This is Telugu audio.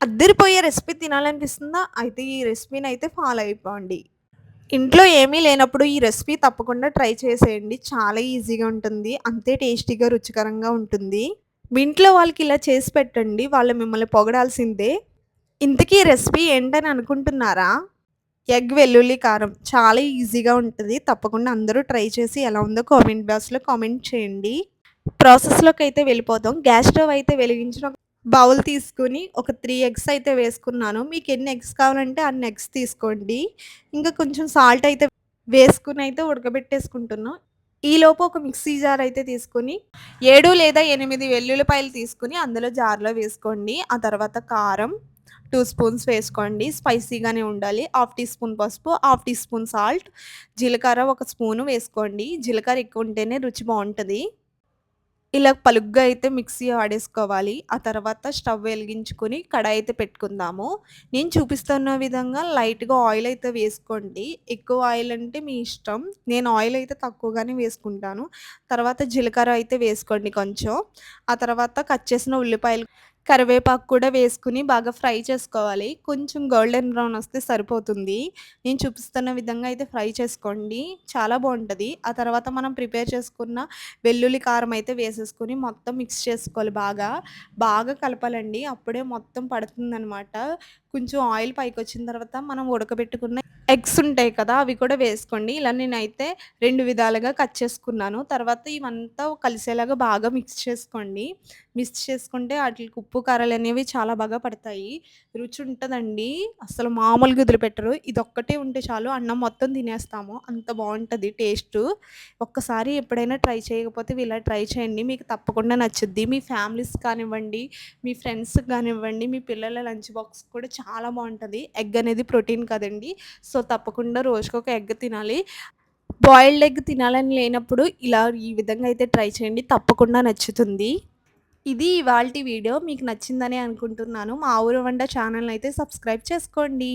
అద్దిరిపోయే రెసిపీ తినాలనిపిస్తుందా? అయితే ఈ రెసిపీనైతే ఫాలో అయిపోండి. ఇంట్లో ఏమీ లేనప్పుడు ఈ రెసిపీ తప్పకుండా ట్రై చేసేయండి. చాలా ఈజీగా ఉంటుంది. అంతే టేస్టీగా, రుచికరంగా ఉంటుంది. మీ ఇంట్లో వాళ్ళకి ఇలా చేసి పెట్టండి. వాళ్ళు మిమ్మల్ని పొగడాల్సిందే. ఇంతకీ ఈ రెసిపీ ఏంటని అనుకుంటున్నారా? ఎగ్ వెల్లుల్లి కారం. చాలా ఈజీగా ఉంటది. తప్పకుండా అందరూ ట్రై చేసి ఎలా ఉందో కామెంట్ బాక్స్‌లో కామెంట్ చేయండి. ప్రాసెస్‌లోకైతే వెళ్ళిపోదాం. గ్యాస్ స్టవ్ అయితే వెలిగించిన బౌల్ తీసుకొని ఒక 3 ఎగ్స్ అయితే వేసుకున్నాను. మీకెన్ని ఎగ్స్ కావాలంటే అన్ని ఎగ్స్ తీసుకోండి. ఇంకా కొంచెం సాల్ట్ అయితే వేసుకొనైతే ఉడకబెట్టేసుకుంటున్నాం. ఈలోపు ఒక మిక్సీ జార్ అయితే తీసుకొని 7 లేదా 8 వెల్లుల్లిపాయలు తీసుకొని అందులో జార్‌లో వేసుకోండి. ఆ తర్వాత కారం 2 స్పూన్స్ వేసుకోండి. స్పైసీగానే ఉండాలి. హాఫ్ టీ స్పూన్ పసుపు, హాఫ్ టీ స్పూన్ సాల్ట్, జీలకర్ర ఒక స్పూను వేసుకోండి. జీలకర్ర ఎక్కువ ఉంటేనే రుచి బావుంటది. ఇలా పలుగ్గా అయితే మిక్సీ ఆడేసుకోవాలి. ఆ తర్వాత స్టవ్ వెలిగించుకొని కడాయి అయితే పెట్టుకుందాము. నేను చూపిస్తున్న విధంగా లైట్‌గా ఆయిల్ అయితే వేసుకోండి. ఎక్కువ ఆయిల్ అంటే మీ ఇష్టం. నేను ఆయిల్ అయితే తక్కువగానే వేసుకుంటాను. తర్వాత జీలకర్ర అయితే వేసుకోండి కొంచెం. ఆ తర్వాత కట్ చేసిన ఉల్లిపాయలు, కరివేపాకు కూడా వేసుకొని బాగా ఫ్రై చేసుకోవాలి. కొంచెం గోల్డెన్ బ్రౌన్ వస్తే సరిపోతుంది. నేను చూపిస్తున్న విధంగా అయితే ఫ్రై చేసుకోండి. చాలా బావుంటది. ఆ తర్వాత మనం ప్రిపేర్ చేసుకున్న వెల్లుల్లి కారం అయితే వేసేసుకొని మొత్తం మిక్స్ చేసుకోవాలి బాగా. బాగా కలపాలండి. అప్పుడే మొత్తం పడుతుందనమాట. కొంచెం ఆయిల్ పైకొచ్చిన తర్వాత మనం ఉడకబెట్టుకున్న ఎగ్స్ ఉంటాయి కదా! అవి కూడా వేసుకోండి. ఇలా నేనైతే 2 విధాలుగా కట్ చేసుకున్నాను. తర్వాత ఇవంతా కలిసేలాగా బాగా మిక్స్ చేసుకోండి. మిక్స్ చేసుకుంటే ఆటిలికి ఉప్పు, కారాలనేవి చాలా బాగా పడతాయి. రుచి ఉంటదండి. అసలు మామూలుగా వదిలిపెట్టరు. ఇదొక్కటే ఉంటే చాలు అన్నం మొత్తం తినేస్తాము. అంత బావుంటది టేస్టు. ఒక్కసారి ఎప్పుడైనా ట్రై చేయకపోతే ఇలా ట్రై చేయండి. మీకు తప్పకుండా నచ్చుద్ది. మీ ఫ్యామిలీస్ కానివ్వండి, మీ ఫ్రెండ్స్‌కి గానివ్వండి, మీ పిల్లల లంచ్ బాక్స్ కూడా చాలా బావుంటది. ఎగ్ అనేది ప్రోటీన్ కదండీ! సో, తప్పకుండా రోజుకొక ఎగ్ తినాలి. బాయిల్డ్ ఎగ్ తినాలని లేనప్పుడు ఇలా ఈ విధంగా అయితే ట్రై చేయండి. తప్పకుండా నచ్చుతుంది. ఇది ఇవాల్టి వీడియో. మీకు నచ్చిందనే అనుకుంటున్నాను. మా ఊరు వంట ఛానెల్‌నయితే సబ్స్క్రైబ్ చేసుకోండి.